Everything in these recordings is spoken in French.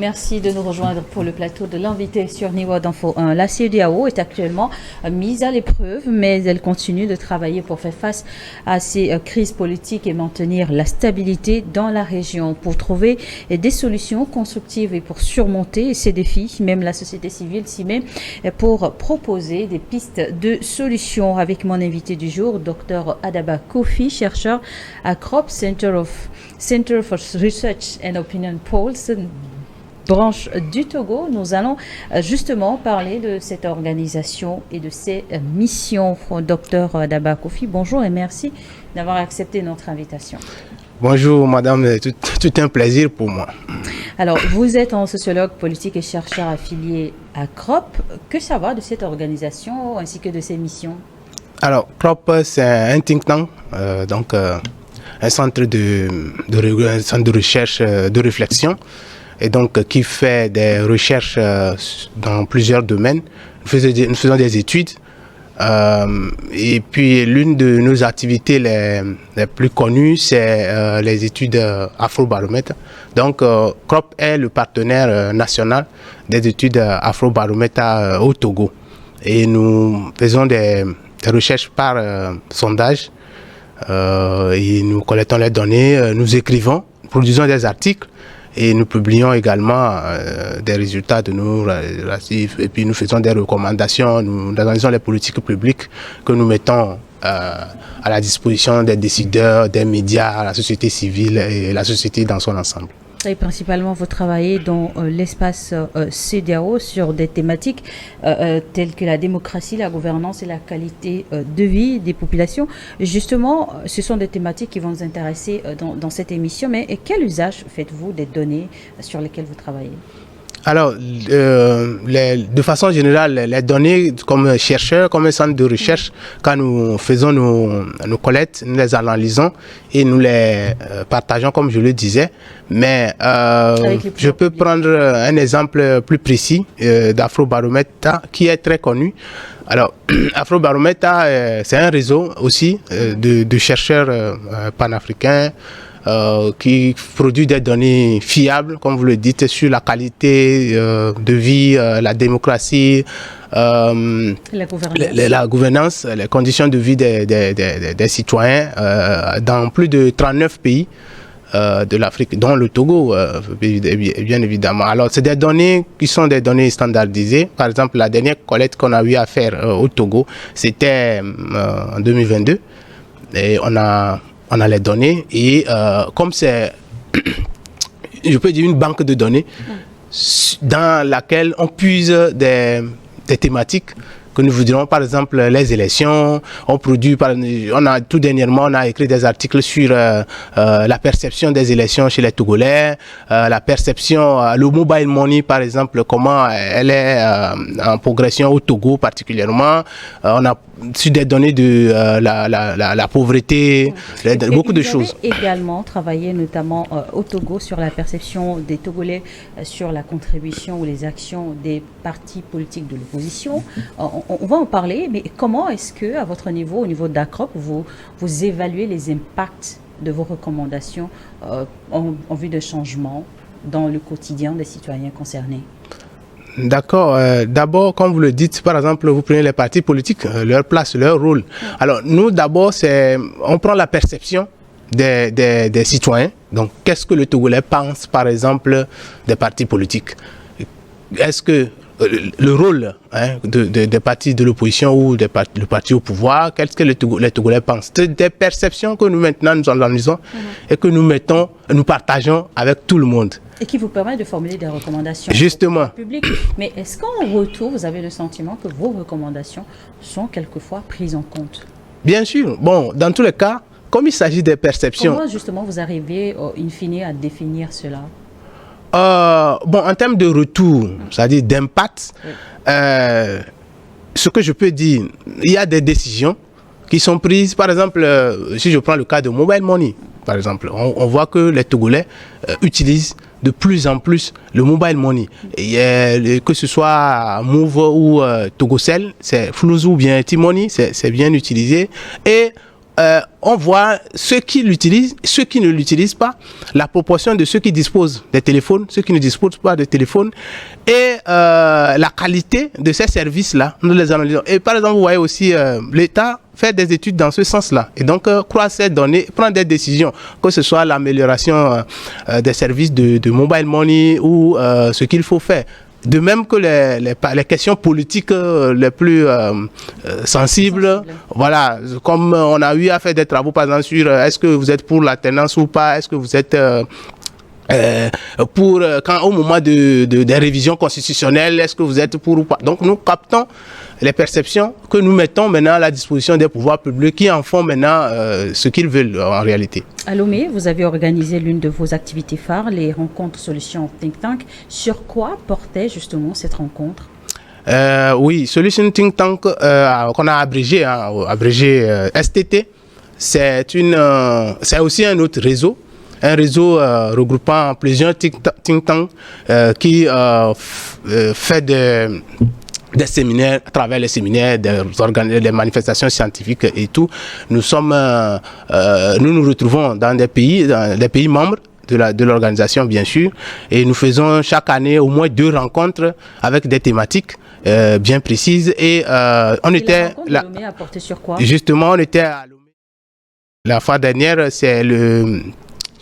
Merci de nous rejoindre pour le plateau de l'invité sur Niveau d'Info 1. La CEDEAO est actuellement mise à l'épreuve, mais elle continue de travailler pour faire face à ces crises politiques et maintenir la stabilité dans la région. Pour trouver des solutions constructives et pour surmonter ces défis, même la société civile s'y met pour proposer des pistes de solutions. Avec mon invité du jour, Dr Adaba Kofi, chercheur à CROP, Center for Research and Opinion Polls, branche du Togo. Nous allons justement parler de cette organisation et de ses missions. Dr Adaba Kofi, bonjour et merci d'avoir accepté notre invitation. Bonjour madame, tout un plaisir pour moi. Alors, vous êtes un sociologue politique et chercheur affilié à CROP. Que savoir de cette organisation ainsi que de ses missions? Alors, CROP, c'est un think tank, un centre de recherche, de réflexion, et donc qui fait des recherches dans plusieurs domaines. Nous faisons des études. Et puis l'une de nos activités les plus connues, c'est les études Afrobaromètre. Donc CROP est le partenaire national des études Afrobaromètre au Togo. Et nous faisons des recherches par sondage. Et nous collectons les données, nous écrivons, produisons des articles. Et nous publions également des résultats de nos relatifs, et puis nous faisons des recommandations, nous analysons les politiques publiques que nous mettons à la disposition des décideurs, des médias, la société civile et la société dans son ensemble. Et principalement, vous travaillez dans l'espace CEDEAO sur des thématiques telles que la démocratie, la gouvernance et la qualité de vie des populations. Justement, ce sont des thématiques qui vont nous intéresser dans cette émission. Mais quel usage faites-vous des données sur lesquelles vous travaillez? Alors, de façon générale, les données comme chercheurs, comme un centre de recherche, quand nous faisons nos collectes, nous les analysons et nous les partageons comme je le disais. Mais je peux prendre un exemple plus précis d'Afrobaromètre qui est très connu. Alors, Afrobaromètre, c'est un réseau aussi de chercheurs panafricains qui produit des données fiables, comme vous le dites, sur la qualité de vie, la démocratie, la gouvernance, les conditions de vie des citoyens dans plus de 39 pays de l'Afrique, dont le Togo, bien évidemment. Alors, c'est des données qui sont des données standardisées. Par exemple, la dernière collecte qu'on a eu à faire au Togo, c'était en 2022. Et on a les données et comme c'est, je peux dire, une banque de données dans laquelle on puise des thématiques que nous vous dirons, par exemple les élections. Tout dernièrement, on a écrit des articles sur la perception des élections chez les Togolais, la perception, le mobile money par exemple, comment elle est en progression au Togo particulièrement. On a sur des données de la pauvreté, beaucoup de choses. Vous avez également travaillé notamment au Togo sur la perception des Togolais sur la contribution ou les actions des partis politiques de l'opposition. On va en parler, mais comment est-ce que, à votre niveau, au niveau d'ACROP, vous évaluez les impacts de vos recommandations en vue de changement dans le quotidien des citoyens concernés? D'accord. D'abord, comme vous le dites, par exemple, vous prenez les partis politiques, leur place, leur rôle. Alors, nous, d'abord, on prend la perception des citoyens. Donc, qu'est-ce que le Togolais pense, par exemple, des partis politiques? Est-ce que le rôle des partis de l'opposition ou le parti au pouvoir, qu'est-ce que les Togolais pensent? C'est des perceptions que nous maintenant nous analysons et que nous partageons avec tout le monde. Et qui vous permet de formuler des recommandations justement publiques. Mais est-ce qu'en retour, vous avez le sentiment que vos recommandations sont quelquefois prises en compte? Bien sûr. Bon, dans tous les cas, comme il s'agit des perceptions... Comment justement vous arrivez, in fine, à définir cela? En termes de retour, c'est-à-dire d'impact, ce que je peux dire, il y a des décisions qui sont prises. Par exemple, si je prends le cas de Mobile Money, par exemple, on voit que les Togolais utilisent de plus en plus le Mobile Money. Et, que ce soit Move ou Togocell, c'est Flouzou ou bien T-Money, c'est bien utilisé. Et on voit ceux qui l'utilisent, ceux qui ne l'utilisent pas, la proportion de ceux qui disposent des téléphones, ceux qui ne disposent pas de téléphones, et la qualité de ces services-là, nous les analysons. Et par exemple, vous voyez aussi l'État fait des études dans ce sens-là. Et donc, croire ces données, prendre des décisions, que ce soit l'amélioration des services de mobile money ou ce qu'il faut faire. De même que les questions politiques les plus sensibles, voilà, comme on a eu à faire des travaux par exemple sur est-ce que vous êtes pour l'alternance ou pas, est-ce que vous êtes pour au moment des révisions constitutionnelles, est-ce que vous êtes pour ou pas. Donc nous captons les perceptions que nous mettons maintenant à la disposition des pouvoirs publics qui en font maintenant ce qu'ils veulent en réalité. À Lomé, vous avez organisé l'une de vos activités phares, les rencontres solutions Think Tank. Sur quoi portait justement cette rencontre? Oui, Solution Think Tank, qu'on a abrégé, STT, c'est aussi un autre réseau. Un réseau regroupant plusieurs think tanks qui fait des séminaires, à travers les séminaires, des manifestations scientifiques et tout. Nous nous retrouvons dans des pays membres de l'organisation, bien sûr, et nous faisons chaque année au moins 2 rencontres avec des thématiques bien précises. Et on était là. Lomé a porté sur quoi? Justement, on était à Lomé. La fois dernière, c'est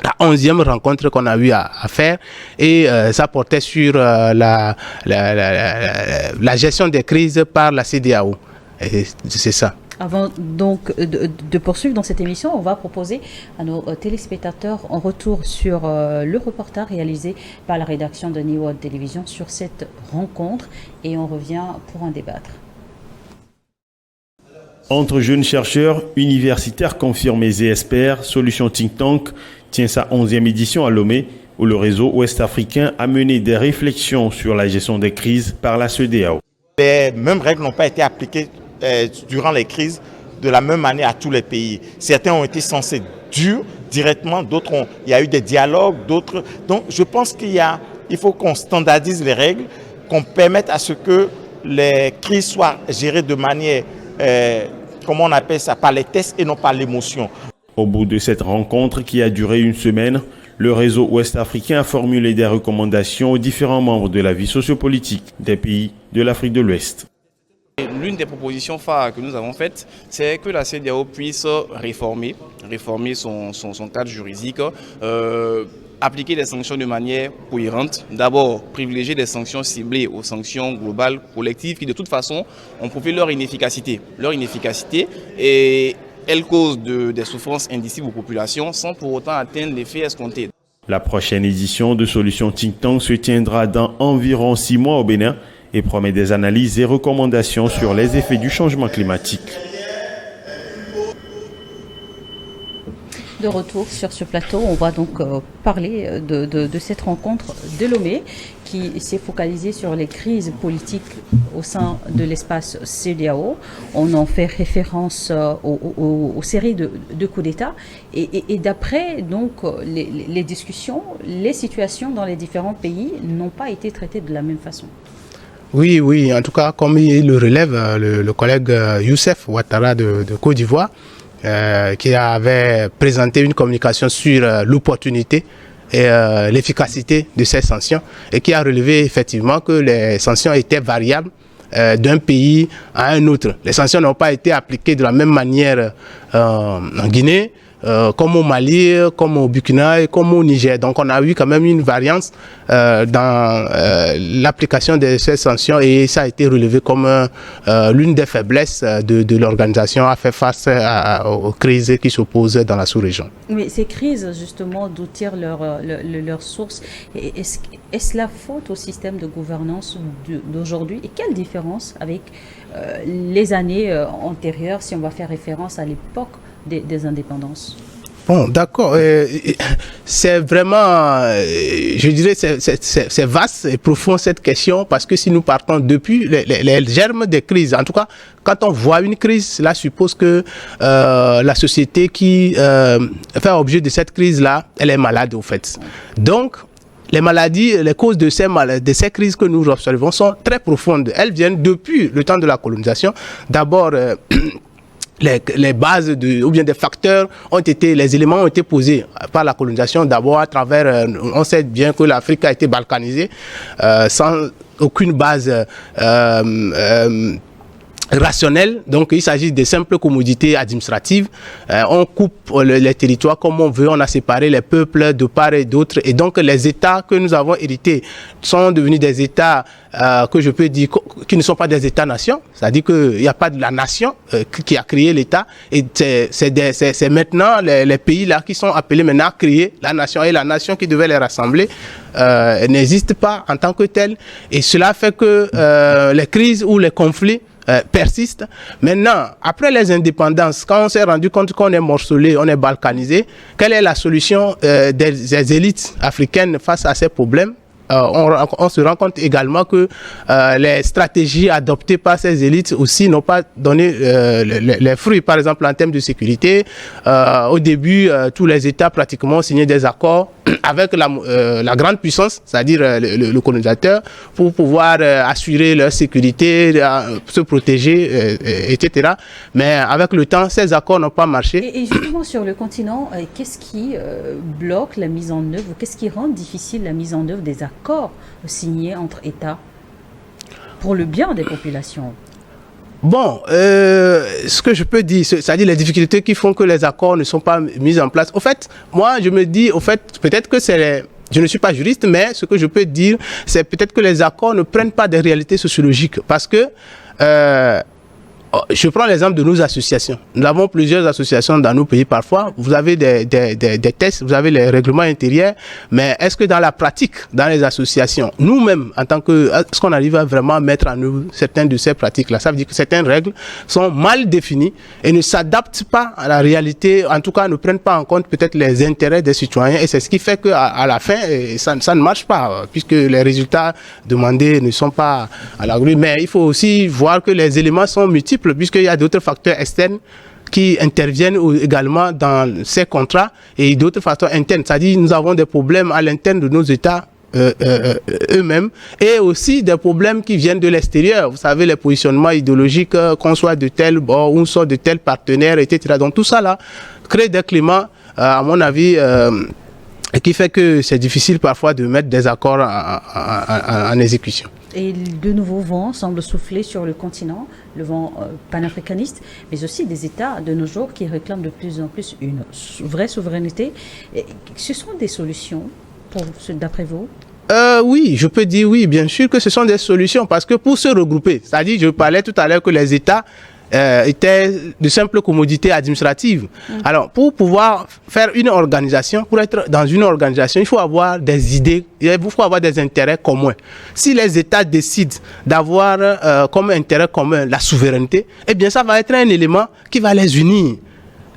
la 11e rencontre qu'on a eu à faire, et ça portait sur la gestion des crises par la CEDEAO. C'est ça. Avant donc de poursuivre dans cette émission, on va proposer à nos téléspectateurs un retour sur le reportage réalisé par la rédaction de New World Télévision sur cette rencontre, et on revient pour en débattre. Entre jeunes chercheurs, universitaires confirmés et experts, Solution Think Tank tient sa 11e édition à Lomé, où le réseau ouest-africain a mené des réflexions sur la gestion des crises par la CEDEAO. Les mêmes règles n'ont pas été appliquées durant les crises de la même manière à tous les pays. Certains ont été censés durs directement, d'autres il y a eu des dialogues, d'autres. Donc je pense il faut qu'on standardise les règles, qu'on permette à ce que les crises soient gérées de manière, comment on appelle ça, par les tests et non par l'émotion. Au bout de cette rencontre qui a duré une semaine, le réseau ouest-africain a formulé des recommandations aux différents membres de la vie sociopolitique des pays de l'Afrique de l'Ouest. L'une des propositions phares que nous avons faites, c'est que la CEDEAO puisse réformer son cadre juridique, appliquer des sanctions de manière cohérente. D'abord, privilégier des sanctions ciblées aux sanctions globales, collectives, qui de toute façon ont prouvé leur inefficacité. Et elles causent des souffrances indicibles aux populations sans pour autant atteindre l'effet escompté. La prochaine édition de Solution Think Tank se tiendra dans environ 6 mois au Bénin et promet des analyses et recommandations sur les effets du changement climatique. De retour sur ce plateau, on va donc parler de cette rencontre de Lomé qui s'est focalisée sur les crises politiques au sein de l'espace CEDEAO. On en fait référence aux séries de coups d'État, et d'après donc les discussions, les situations dans les différents pays n'ont pas été traitées de la même façon. Oui, en tout cas, comme il le relève le collègue Youssef Ouattara de Côte d'Ivoire, qui avait présenté une communication sur l'opportunité et l'efficacité de ces sanctions, et qui a relevé effectivement que les sanctions étaient variables d'un pays à un autre. Les sanctions n'ont pas été appliquées de la même manière en Guinée, comme au Mali, comme au Burkina et comme au Niger. Donc on a eu quand même une variance dans l'application de ces sanctions, et ça a été relevé comme l'une des faiblesses de l'organisation à faire face aux crises qui s'opposent dans la sous-région. Mais ces crises, justement, d'où tirent leur source, est-ce la faute au système de gouvernance d'aujourd'hui? Et quelle différence avec les années antérieures, si on va faire référence à l'époque des indépendances? Bon, d'accord. C'est vraiment, je dirais, c'est vaste et profond cette question, parce que si nous partons depuis les germes des crises, en tout cas, quand on voit une crise, cela suppose que la société qui fait objet de cette crise-là, elle est malade, au fait. Donc, les maladies, les causes de ces crises que nous observons sont très profondes. Elles viennent depuis le temps de la colonisation. D'abord, les bases ou bien des facteurs les éléments ont été posés par la colonisation d'abord à travers, on sait bien que l'Afrique a été balkanisée sans aucune base rationnel, donc il s'agit de simples commodités administratives. On coupe les territoires comme on veut, on a séparé les peuples de part et d'autre, et donc les États que nous avons hérités sont devenus des États que je peux dire qui ne sont pas des États-nations, c'est-à-dire qu'il n'y a pas de la nation qui a créé l'État, et c'est maintenant les pays là qui sont appelés maintenant à créer la nation, et la nation qui devait les rassembler n'existe pas en tant que telle, et cela fait que les crises ou les conflits persiste. Maintenant, après les indépendances, quand on s'est rendu compte qu'on est morcelé, on est balkanisé, quelle est la solution des élites africaines face à ces problèmes? On se rend compte également que les stratégies adoptées par ces élites aussi n'ont pas donné les fruits. Par exemple, en termes de sécurité, au début, tous les États pratiquement ont signé des accords avec la grande puissance, c'est-à-dire le colonisateur, pour pouvoir assurer leur sécurité, se protéger, etc. Mais avec le temps, ces accords n'ont pas marché. Et justement, sur le continent, qu'est-ce qui bloque la mise en œuvre, qu'est-ce qui rend difficile la mise en œuvre des accords signés entre États pour le bien des populations? Bon, ce que je peux dire, c'est-à-dire les difficultés qui font que les accords ne sont pas mis en place. Au fait, moi, je me dis, peut-être que je ne suis pas juriste, mais ce que je peux dire, c'est peut-être que les accords ne prennent pas des réalités sociologiques. Parce que, je prends l'exemple de nos associations. Nous avons plusieurs associations dans nos pays parfois. Vous avez des tests, vous avez les règlements intérieurs, mais est-ce que dans la pratique, dans les associations, nous-mêmes, en tant que, est-ce qu'on arrive à vraiment mettre en œuvre certaines de ces pratiques-là? Ça veut dire que certaines règles sont mal définies et ne s'adaptent pas à la réalité, en tout cas ne prennent pas en compte peut-être les intérêts des citoyens, et c'est ce qui fait qu'à la fin, ça ne marche pas, puisque les résultats demandés ne sont pas à la grue. Mais il faut aussi voir que les éléments sont multiples, puisqu'il y a d'autres facteurs externes qui interviennent également dans ces contrats, et d'autres facteurs internes. C'est-à-dire nous avons des problèmes à l'interne de nos États eux-mêmes, et aussi des problèmes qui viennent de l'extérieur. Vous savez, les positionnements idéologiques, qu'on soit de tel bord ou soit de tel partenaire, etc. Donc tout ça là crée des climats, à mon avis, qui fait que c'est difficile parfois de mettre des accords en exécution. Et de nouveaux vents semblent souffler sur le continent, le vent panafricaniste, mais aussi des États de nos jours qui réclament de plus en plus une vraie souveraineté. Et ce sont des solutions, d'après vous? Oui, je peux dire oui, bien sûr que ce sont des solutions, parce que pour se regrouper, c'est-à-dire, je parlais tout à l'heure que les États étaient de simples commodités administratives. Alors, pour pouvoir faire une organisation, pour être dans une organisation, il faut avoir des idées, il faut avoir des intérêts communs. Si les États décident d'avoir comme intérêt commun la souveraineté, eh bien, ça va être un élément qui va les unir.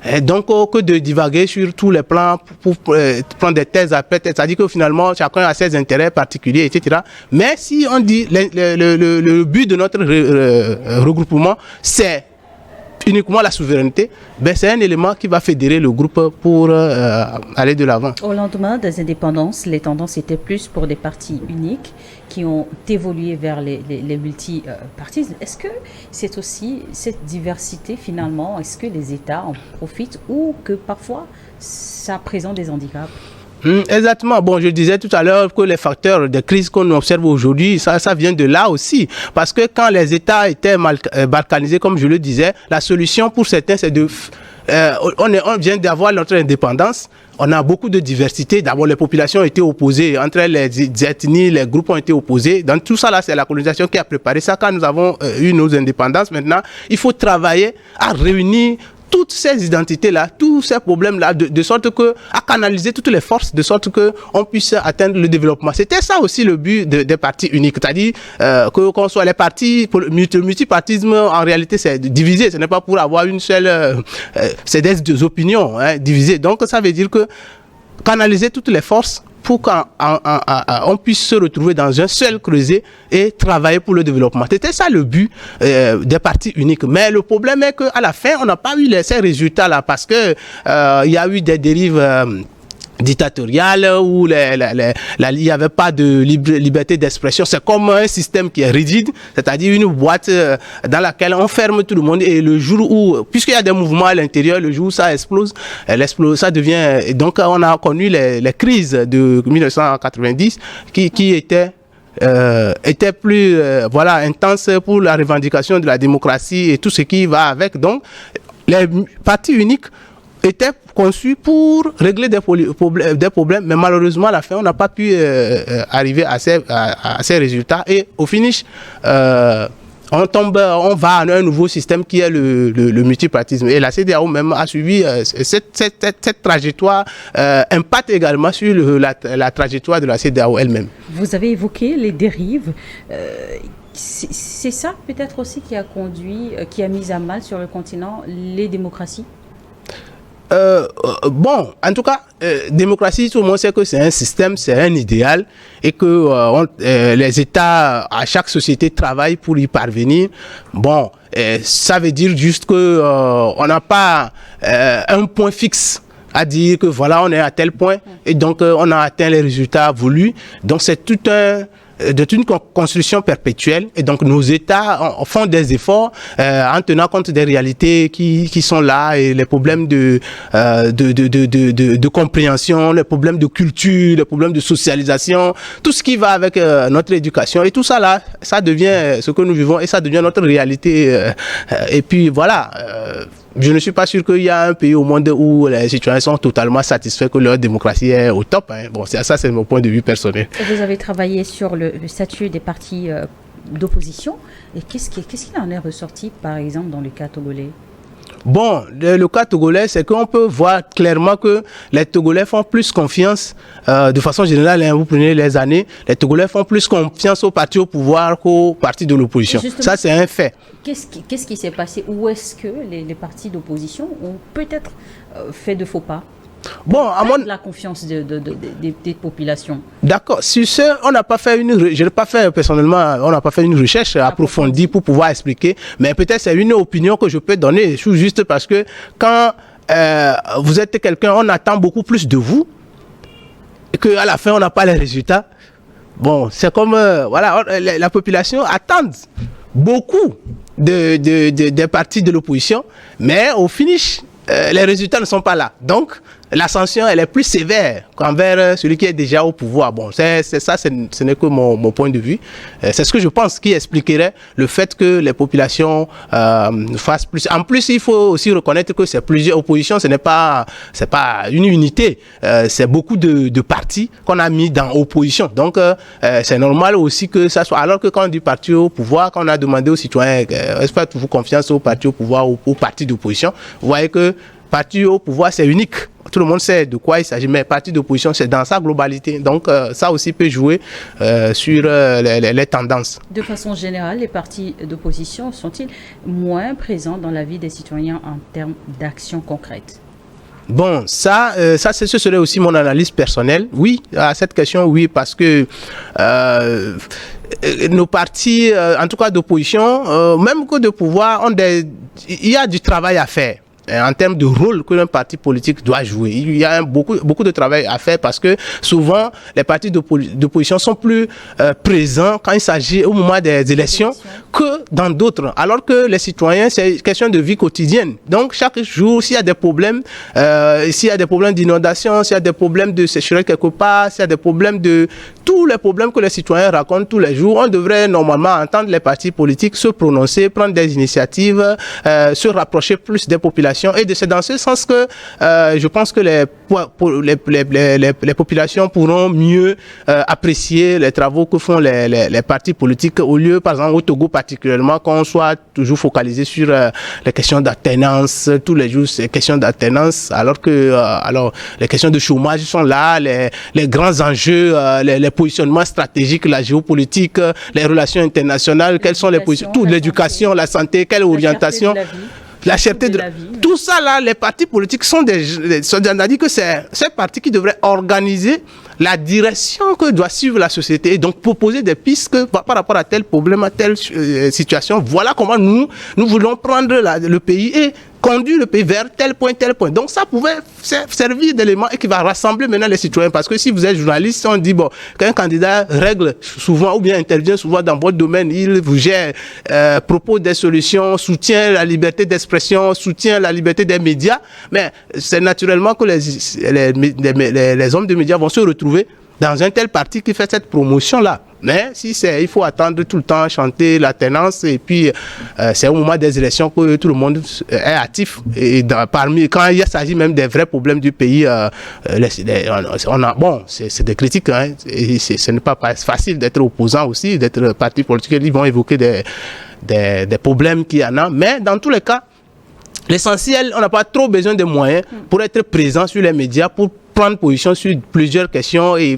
Et donc, que de divaguer sur tous les plans pour prendre des thèses après thèses, c'est-à-dire que finalement, chacun a ses intérêts particuliers, etc. Mais si on dit le but de notre regroupement, c'est uniquement la souveraineté, ben c'est un élément qui va fédérer le groupe pour aller de l'avant. Au lendemain des indépendances, les tendances étaient plus pour des partis uniques qui ont évolué vers les multi-partis. Est-ce que c'est aussi cette diversité finalement, est-ce que les États en profitent ou que parfois ça présente des handicaps? Exactement. Bon, je disais tout à l'heure que les facteurs de crise qu'on observe aujourd'hui, ça vient de là aussi. Parce que quand les États étaient balkanisés, comme je le disais, la solution pour certains, c'est de... on vient d'avoir notre indépendance. On a beaucoup de diversité. D'abord, les populations ont été opposées. Entre les ethnies, les groupes ont été opposés. Dans tout ça, là, c'est la colonisation qui a préparé ça. Quand nous avons eu nos indépendances, maintenant, il faut travailler à réunir toutes ces identités-là, tous ces problèmes-là, de sorte que, à canaliser toutes les forces, de sorte qu'on puisse atteindre le développement. C'était ça aussi le but des partis uniques, c'est-à-dire qu'on soit les partis, le multipartisme, en réalité, c'est divisé, ce n'est pas pour avoir une seule, c'est des opinions divisées. Donc, ça veut dire que canaliser toutes les forces pour qu'on puisse se retrouver dans un seul creuset et travailler pour le développement. C'était ça le but des partis uniques. Mais le problème est qu'à la fin, on n'a pas eu ces résultats-là parce que il y a eu des dérives dictatoriale où il n'y avait pas de liberté d'expression. C'est comme un système qui est rigide, c'est-à-dire une boîte dans laquelle on ferme tout le monde et le jour où, puisqu'il y a des mouvements à l'intérieur, le jour où ça explose, ça devient... Et donc on a connu les crises de 1990 qui étaient plus intense pour la revendication de la démocratie et tout ce qui va avec. Donc, les partis uniques étaient conçus pour régler des problèmes, mais malheureusement, à la fin, on n'a pas pu arriver à ces résultats. Et au finish, on va à un nouveau système qui est le multipartisme. Et la CEDEAO même a suivi cette trajectoire, impacte également sur la trajectoire de la CEDEAO elle-même. Vous avez évoqué les dérives. C'est ça peut-être aussi qui a mis à mal sur le continent les démocraties? Bon, en tout cas, démocratie, tout le monde sait que c'est un système, c'est un idéal et que les États, à chaque société, travaillent pour y parvenir. Bon, ça veut dire juste que on n'a pas un point fixe à dire que voilà, on est à tel point et donc on a atteint les résultats voulus. Donc c'est toute une construction perpétuelle et donc nos États font des efforts en tenant compte des réalités qui sont là et les problèmes de compréhension, les problèmes de culture, les problèmes de socialisation, tout ce qui va avec notre éducation et tout ça là, ça devient ce que nous vivons et ça devient notre réalité et puis voilà. Je ne suis pas sûr qu'il y a un pays au monde où les citoyens sont totalement satisfaits que leur démocratie est au top. Hein. Bon, ça, c'est mon point de vue personnel. Et vous avez travaillé sur le statut des partis d'opposition. Et qu'est-ce qu'il en est ressorti, par exemple, dans le cas togolais? Bon, le cas togolais, c'est qu'on peut voir clairement que les Togolais font plus confiance, de façon générale, hein, vous prenez les années, les Togolais font plus confiance aux partis au pouvoir qu'aux partis de l'opposition. Ça, c'est un fait. Qu'est-ce qui s'est passé? Où est-ce que les partis d'opposition ont peut-être fait de faux pas? Bon, la confiance des populations. D'accord. Sur ce, on n'a pas fait je n'ai pas fait personnellement, on n'a pas fait une recherche approfondie pour pouvoir expliquer, mais peut-être c'est une opinion que je peux donner, juste parce que quand vous êtes quelqu'un, on attend beaucoup plus de vous et qu'à la fin on n'a pas les résultats. Bon, c'est comme voilà, la population attend beaucoup des partis de l'opposition, mais au finish, les résultats ne sont pas là. Donc, la sanction, elle est plus sévère qu'envers celui qui est déjà au pouvoir. Bon, c'est ça, ce n'est que mon point de vue. C'est ce que je pense qui expliquerait le fait que les populations fassent plus. En plus, il faut aussi reconnaître que c'est plusieurs oppositions, c'est pas une unité. C'est beaucoup de partis qu'on a mis dans opposition. Donc, c'est normal aussi que ça soit. Alors que quand on dit parti au pouvoir, quand on a demandé aux citoyens, est-ce que faites-vous confiance aux partis au pouvoir ou aux partis d'opposition, vous voyez que parti au pouvoir, c'est unique. Tout le monde sait de quoi il s'agit, mais parti d'opposition, c'est dans sa globalité. Donc, ça aussi peut jouer sur les tendances. De façon générale, les partis d'opposition sont-ils moins présents dans la vie des citoyens en termes d'actions concrètes? Bon, ce serait aussi mon analyse personnelle. Oui, à cette question, oui, parce que nos partis, en tout cas d'opposition, même que de pouvoir, il y a du travail à faire. En termes de rôle que un parti politique doit jouer. Il y a beaucoup de travail à faire parce que souvent, les partis d'opposition sont plus présents quand il s'agit au moment des élections que dans d'autres. Alors que les citoyens, c'est une question de vie quotidienne. Donc, chaque jour, s'il y a des problèmes, d'inondation, s'il y a des problèmes de sécheresse quelque part, s'il y a des problèmes tous les problèmes que les citoyens racontent tous les jours, on devrait normalement entendre les partis politiques se prononcer, prendre des initiatives, se rapprocher plus des populations. Et c'est dans ce sens que je pense que les populations pourront mieux apprécier les travaux que font les partis politiques au lieu, par exemple au Togo particulièrement, qu'on soit toujours focalisé sur les questions d'alternance, tous les jours c'est questions d'alternance, alors que les questions de chômage sont là, les grands enjeux, les positionnements stratégiques, la géopolitique, les relations internationales, quelles sont les positions, toute l'éducation, la santé, quelle orientation. La cherté de la vie. Tout ça là, les partis politiques on a dit que c'est ces partis qui devraient organiser la direction que doit suivre la société et donc proposer des pistes par rapport à tel problème, à telle situation. Voilà comment nous voulons prendre le pays et conduire le pays vers tel point, tel point. Donc ça pouvait servir d'élément et qui va rassembler maintenant les citoyens. Parce que si vous êtes journaliste, on dit bon, qu'un candidat règle souvent ou bien intervient souvent dans votre domaine, il vous gère, propose des solutions, soutient la liberté d'expression, soutient la liberté des médias. Mais c'est naturellement que les hommes de médias vont se retrouver dans un tel parti qui fait cette promotion-là. Mais si il faut attendre tout le temps, chanter l'alternance, et puis c'est au moment des élections que tout le monde est actif. Et quand il s'agit même des vrais problèmes du pays, c'est des critiques, hein, et ce n'est pas facile d'être opposant aussi, d'être parti politique. Ils vont évoquer des problèmes qu'il y en a. Mais dans tous les cas, l'essentiel, on n'a pas trop besoin de moyens pour être présent sur les médias, pour prendre position sur plusieurs questions et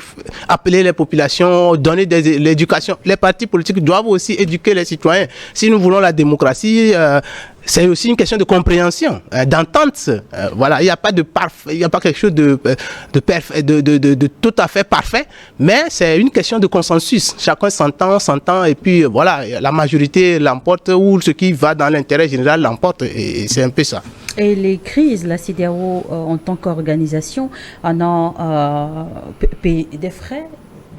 appeler les populations, donner l'éducation. Les partis politiques doivent aussi éduquer les citoyens. Si nous voulons la démocratie, c'est aussi une question de compréhension, d'entente. Voilà, il n'y a pas de parfait, il n'y a pas quelque chose de tout à fait parfait, mais c'est une question de consensus. Chacun s'entend, et puis voilà, la majorité l'emporte, ou ce qui va dans l'intérêt général l'emporte, et c'est un peu ça. Et les crises, la CEDEAO en tant qu'organisation en a payé des frais.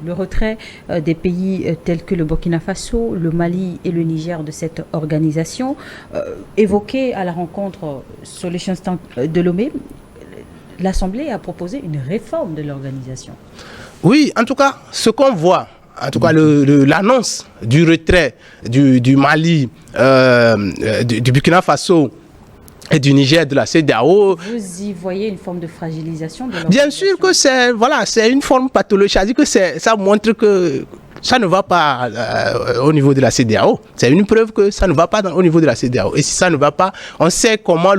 Le retrait des pays tels que le Burkina Faso, le Mali et le Niger de cette organisation, évoqué à la rencontre Solutions de Lomé, l'Assemblée a proposé une réforme de l'organisation. Oui, en tout cas, ce qu'on voit, en tout cas l'annonce du retrait du Mali, du Burkina Faso et du Niger de la CEDEAO. Vous y voyez une forme de fragilisation de l'organisation? Bien sûr que c'est une forme pathologique. C'est-à-dire que ça montre que ça ne va pas au niveau de la CEDEAO. C'est une preuve que ça ne va pas au niveau de la CEDEAO. Et si ça ne va pas, on sait comment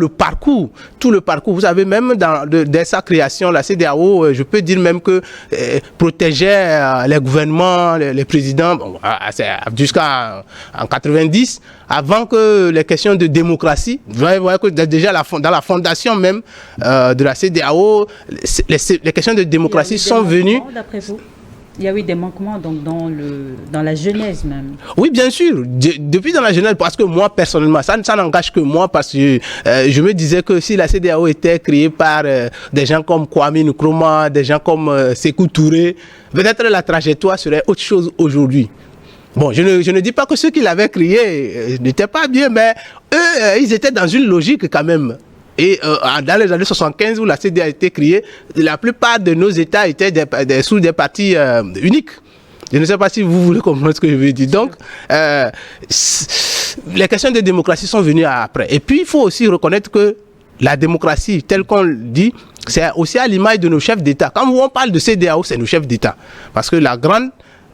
tout le parcours, vous savez, même dès sa création, la CEDEAO, je peux dire même que protégeait les gouvernements, les présidents, jusqu'en 90, avant que les questions de démocratie, vous voyez que déjà dans la fondation même de la CEDEAO, les questions de démocratie sont venues. D'après vous? Il y a eu des manquements donc dans la genèse même. Oui, bien sûr. Depuis dans la genèse, parce que moi, personnellement, ça n'engage que moi, parce que je me disais que si la CEDEAO était créée par des gens comme Kwame Nkrumah, des gens comme Sékou Touré, peut-être la trajectoire serait autre chose aujourd'hui. Bon, je ne dis pas que ceux qui l'avaient créé n'étaient pas bien, mais eux, ils étaient dans une logique quand même. Et dans les années 75 où la CEDEAO a été créée, la plupart de nos États étaient sous des partis uniques. Je ne sais pas si vous voulez comprendre ce que je veux dire. Donc, les questions de démocratie sont venues après. Et puis, il faut aussi reconnaître que la démocratie, telle qu'on le dit, c'est aussi à l'image de nos chefs d'État. Quand on parle de CEDEAO, c'est nos chefs d'État. Parce que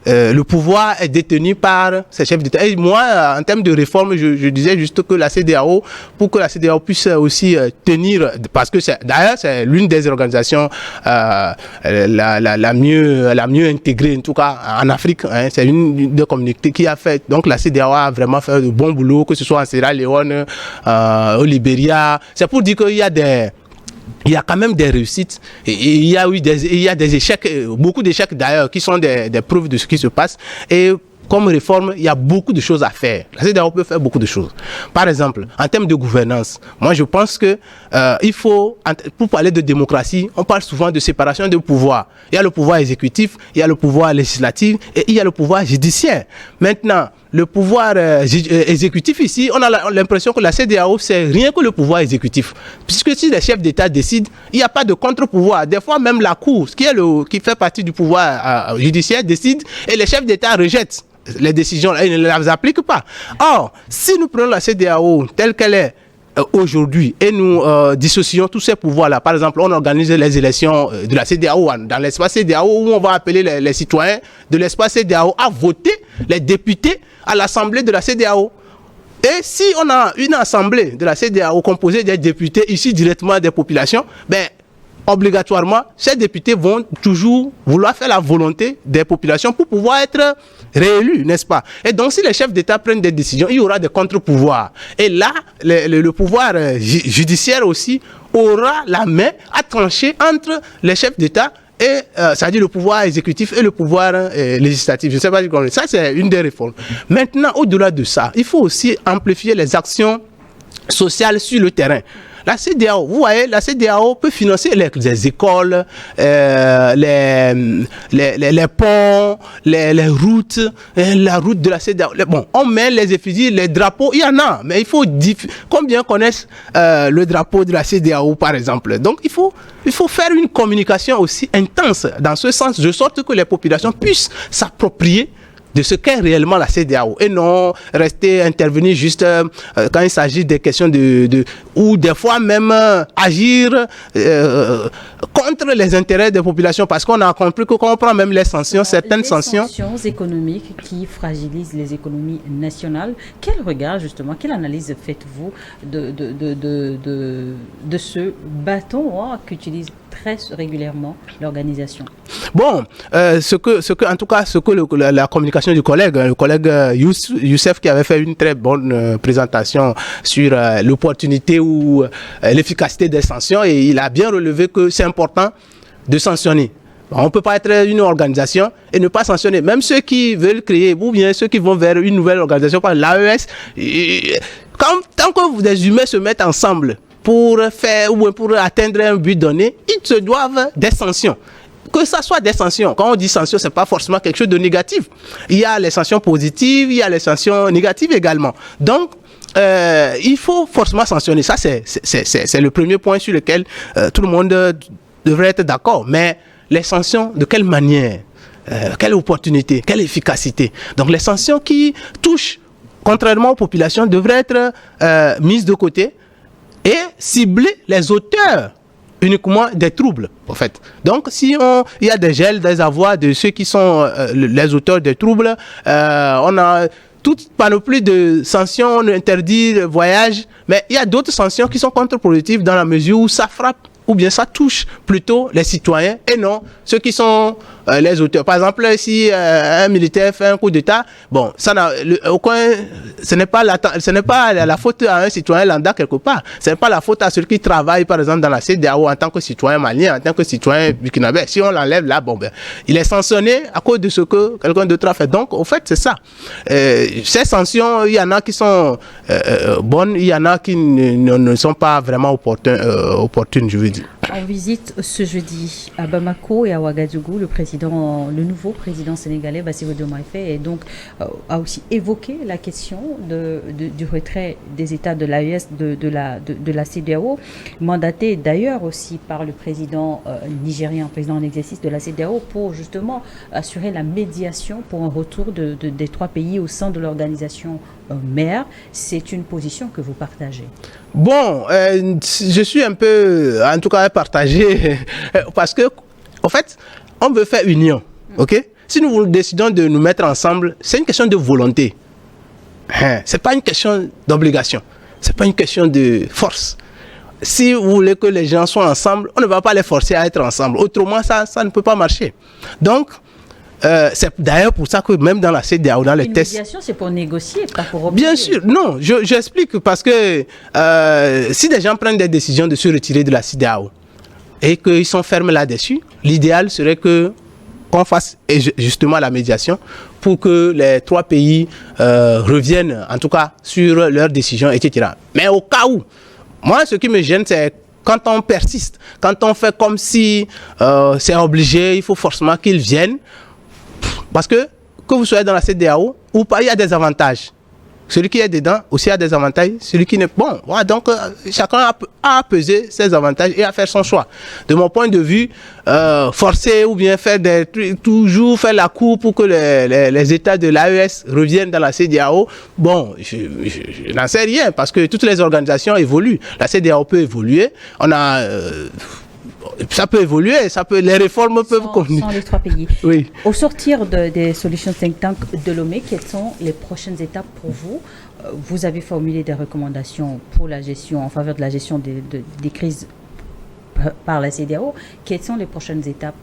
le pouvoir est détenu par ces chefs d'État. Et moi, en termes de réforme, je disais juste que la CEDEAO, pour que la CEDEAO puisse aussi tenir, parce que d'ailleurs c'est l'une des organisations la mieux intégrée, en tout cas en Afrique, hein, c'est une des communautés qui a fait, donc la CEDEAO a vraiment fait de bon boulot, que ce soit en Sierra Leone, au Libéria. C'est pour dire qu'il y a quand même des réussites, et il y a des échecs, beaucoup d'échecs d'ailleurs, qui sont des preuves de ce qui se passe. Et comme réforme, il y a beaucoup de choses à faire. La CEDEAO peut faire beaucoup de choses. Par exemple, en termes de gouvernance, moi je pense que il faut, pour parler de démocratie, on parle souvent de séparation de pouvoir. Il y a le pouvoir exécutif, il y a le pouvoir législatif et il y a le pouvoir judiciaire. Maintenant, le pouvoir exécutif ici, on a l'impression que la CEDEAO, c'est rien que le pouvoir exécutif. Puisque si les chefs d'État décident, il n'y a pas de contre-pouvoir. Des fois, même la Cour, qui fait partie du pouvoir judiciaire, décide et les chefs d'État rejettent les décisions, ils ne les appliquent pas. Or, si nous prenons la CEDEAO telle qu'elle est aujourd'hui et nous dissocions tous ces pouvoirs-là, par exemple, on organise les élections de la CEDEAO dans l'espace CEDEAO où on va appeler les citoyens de l'espace CEDEAO à voter les députés à l'Assemblée de la CEDEAO. Et si on a une assemblée de la CEDEAO composée des députés issus directement des populations, obligatoirement, ces députés vont toujours vouloir faire la volonté des populations pour pouvoir être réélus, n'est-ce pas? Et donc, si les chefs d'État prennent des décisions, il y aura des contre-pouvoirs. Et là, le pouvoir judiciaire aussi aura la main à trancher entre les chefs d'État et c'est-à-dire le pouvoir exécutif et le pouvoir législatif. Je ne sais pas si vous comprenez. Ça, c'est une des réformes. Maintenant, au-delà de ça, il faut aussi amplifier les actions sociale sur le terrain. La CEDEAO, vous voyez, la CEDEAO peut financer les écoles, les ponts, les routes, la route de la CEDEAO. Bon, on met les effigies, les drapeaux, il y en a, mais il faut combien connaissent le drapeau de la CEDEAO par exemple. Donc il faut faire une communication aussi intense dans ce sens, de sorte que les populations puissent s'approprier de ce qu'est réellement la CEDEAO et non rester intervenir juste quand il s'agit des questions ou des fois même agir contre les intérêts des populations, parce qu'on a compris que quand on prend même les sanctions, certaines sanctions économiques qui fragilisent les économies nationales. Quel regard justement, quelle analyse faites-vous de ce bâton qu'utilise très régulièrement l'organisation? Bon, en tout cas, la communication du collègue, le collègue Youssef, qui avait fait une très bonne présentation sur l'opportunité ou l'efficacité des sanctions, et il a bien relevé que c'est important de sanctionner. On ne peut pas être une organisation et ne pas sanctionner. Même ceux qui veulent créer, ou bien ceux qui vont vers une nouvelle organisation, par l'AES, tant que des humains se mettent ensemble pour faire ou pour atteindre un but donné, ils se doivent des sanctions. Que ça soit des sanctions. Quand on dit sanctions, ce n'est pas forcément quelque chose de négatif. Il y a les sanctions positives, il y a les sanctions négatives également. Donc, il faut forcément sanctionner. Ça, c'est le premier point sur lequel tout le monde devrait être d'accord. Mais les sanctions, de quelle manière? Quelle opportunité? Quelle efficacité? Donc, les sanctions qui touchent, contrairement aux populations, devraient être mises de côté et cibler les auteurs uniquement des troubles, en fait. Donc, si il y a des gels, des avoirs de ceux qui sont les auteurs des troubles, on a toute panoplie de sanctions, on interdit le voyage, mais il y a d'autres sanctions qui sont contre-productives dans la mesure où ça frappe ou bien ça touche plutôt les citoyens et non ceux qui sont les auteurs. Par exemple, si un militaire fait un coup d'État, bon, ça n'a ce n'est pas la faute à un citoyen lambda quelque part. Ce n'est pas la faute à celui qui travaille, par exemple, dans la CEDEAO en tant que citoyen malien, en tant que citoyen burkinabé. Si on l'enlève là, bon, ben, il est sanctionné à cause de ce que quelqu'un d'autre a fait. Donc, au fait, c'est ça. Ces sanctions, il y en a qui sont bonnes, il y en a qui ne sont pas vraiment opportunes, je veux dire. En visite ce jeudi à Bamako et à Ouagadougou, le nouveau président sénégalais Bassirou Diomaye Faye et donc a aussi évoqué la question du retrait des États de l'AES de la CEDEAO, mandaté d'ailleurs aussi par le président nigérien, président en exercice de la CEDEAO, pour justement assurer la médiation pour un retour des trois pays au sein de l'organisation mère. C'est une position que vous partagez? Bon, je suis un peu, en tout cas, partagé parce que, en fait, on veut faire union, ok? Si nous décidons de nous mettre ensemble, c'est une question de volonté. C'est pas une question d'obligation. C'est pas une question de force. Si vous voulez que les gens soient ensemble, on ne va pas les forcer à être ensemble. Autrement, ça ne peut pas marcher. Donc, c'est d'ailleurs pour ça que même dans la CEDEAO, dans les tests... Une médiation, c'est pour négocier, pas pour obliger. Bien sûr, non, j'explique parce que si des gens prennent des décisions de se retirer de la CEDEAO et qu'ils sont fermes là-dessus, l'idéal serait qu'on fasse justement la médiation pour que les trois pays reviennent, en tout cas, sur leurs décisions, etc. Mais au cas où, moi, ce qui me gêne, c'est quand on persiste, quand on fait comme si c'est obligé, il faut forcément qu'ils viennent. Parce que vous soyez dans la CEDEAO ou pas, il y a des avantages. Celui qui est dedans aussi a des avantages. Celui qui n'est pas... Bon, voilà, donc chacun a à peser ses avantages et à faire son choix. De mon point de vue, forcer ou bien faire toujours faire la cour pour que les États de l'AES reviennent dans la CEDEAO, bon, je n'en sais rien parce que toutes les organisations évoluent. La CEDEAO peut évoluer. On a... ça peut évoluer, les réformes peuvent continuer. Sans les trois pays. Oui. Au sortir des solutions think tank de Lomé, quelles sont les prochaines étapes pour vous? Vous avez formulé des recommandations pour la gestion, en faveur de la gestion des crises par la CEDEAO. Quelles sont les prochaines étapes?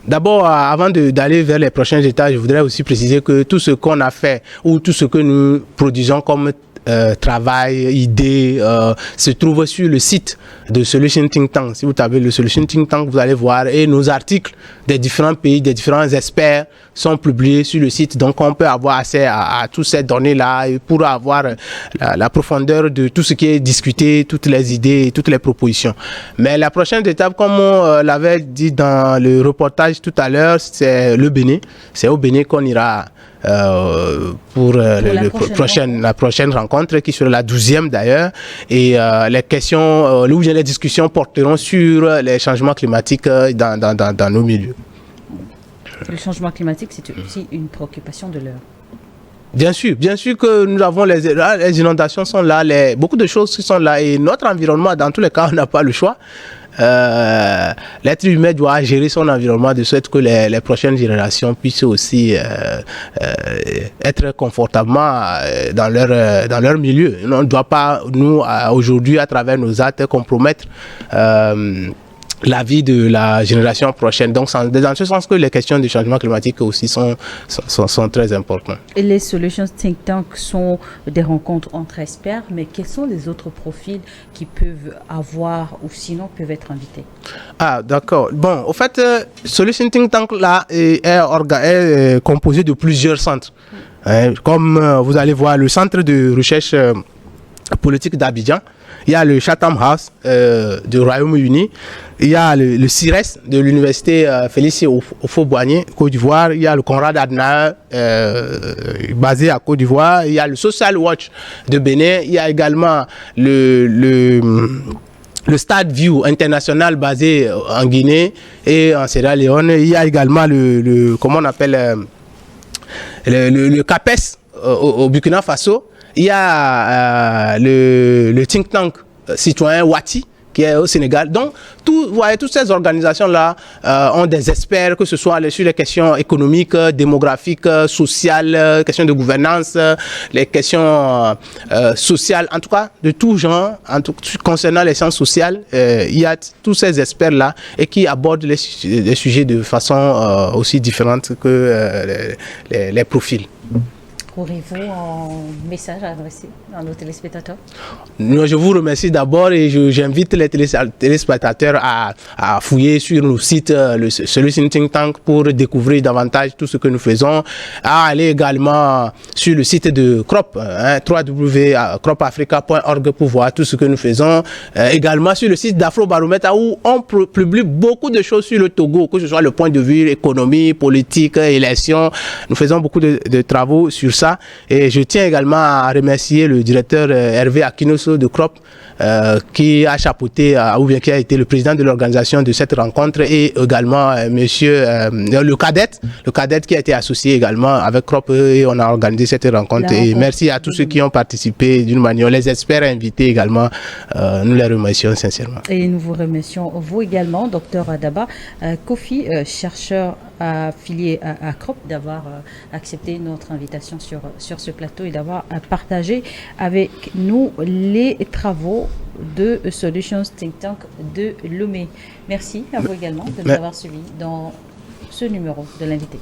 D'abord, avant d'aller vers les prochaines étapes, je voudrais aussi préciser que tout ce qu'on a fait ou tout ce que nous produisons comme travail, idées se trouvent sur le site de Solution Think Tank. Si vous tapez le Solution Think Tank, vous allez voir, et nos articles des différents pays, des différents experts sont publiés sur le site. Donc on peut avoir accès à toutes ces données-là pour avoir la profondeur de tout ce qui est discuté, toutes les idées, toutes les propositions. Mais la prochaine étape, comme on l'avait dit dans le reportage tout à l'heure, c'est le Bénin. C'est au Bénin qu'on ira pour la prochaine rencontre qui sera la 12e d'ailleurs, et les questions, les discussions porteront sur les changements climatiques dans nos milieux. Le changement climatique, c'est aussi une préoccupation de l'heure. Bien sûr que nous avons les inondations sont là, beaucoup de choses qui sont là, et notre environnement, dans tous les cas, on n'a pas le choix. L'être humain doit gérer son environnement de sorte que les prochaines générations puissent aussi être confortablement dans leur milieu. On ne doit pas, nous, aujourd'hui, à travers nos actes, compromettre la vie de la génération prochaine. Donc, dans ce sens que les questions du changement climatique aussi sont très importantes. Et les Solutions Think Tank sont des rencontres entre experts, mais quels sont les autres profils qui peuvent avoir ou sinon peuvent être invités? Ah, d'accord. Bon, au fait, Solution Think Tank là est composé de plusieurs centres. Comme vous allez voir, le centre de recherche politique d'Abidjan, il y a le Chatham House du Royaume-Uni, il y a le CIRES de l'université Félix Houphouët-Boigny, Côte d'Ivoire, il y a le Konrad Adenauer basé à Côte d'Ivoire, il y a le Social Watch de Bénin, il y a également le Stade View international basé en Guinée et en Sierra Leone, il y a également comment on appelle le CAPES au Burkina Faso. Il y a le think tank citoyen Wati qui est au Sénégal. Donc, vous voyez, toutes ces organisations-là ont des experts, que ce soit sur les questions économiques, démographiques, sociales, questions de gouvernance, les questions sociales, en tout cas, de tout genre, concernant les sciences sociales. Il y a tous ces experts-là et qui abordent les sujets de façon aussi différente que les profils. Aurez-vous un message à adresser à nos téléspectateurs? Je vous remercie d'abord et j'invite les téléspectateurs à fouiller sur nos sites, le Solution Think Tank, pour découvrir davantage tout ce que nous faisons. À aller également sur le site de CROP, www.cropafrica.org, pour voir tout ce que nous faisons. Également sur le site d'Afrobaromètre, où on publie beaucoup de choses sur le Togo, que ce soit le point de vue économie, politique, élection. Nous faisons beaucoup de travaux sur ça. Et je tiens également à remercier le directeur Hervé Akinoso de CROP qui a chapeauté ou bien qui a été le président de l'organisation de cette rencontre, et également monsieur le cadet qui a été associé également avec CROP, et on a organisé cette rencontre. Et merci à tous ceux qui ont participé d'une manière, les experts invités également, nous les remercions sincèrement. Et nous vous remercions vous également, docteur Daba Kofi, chercheur affilié à CROP, d'avoir accepté notre invitation sur ce plateau et d'avoir partagé avec nous les travaux de Solutions Think Tank de Lomé. Merci à vous également de nous avoir suivis dans ce numéro de l'invité.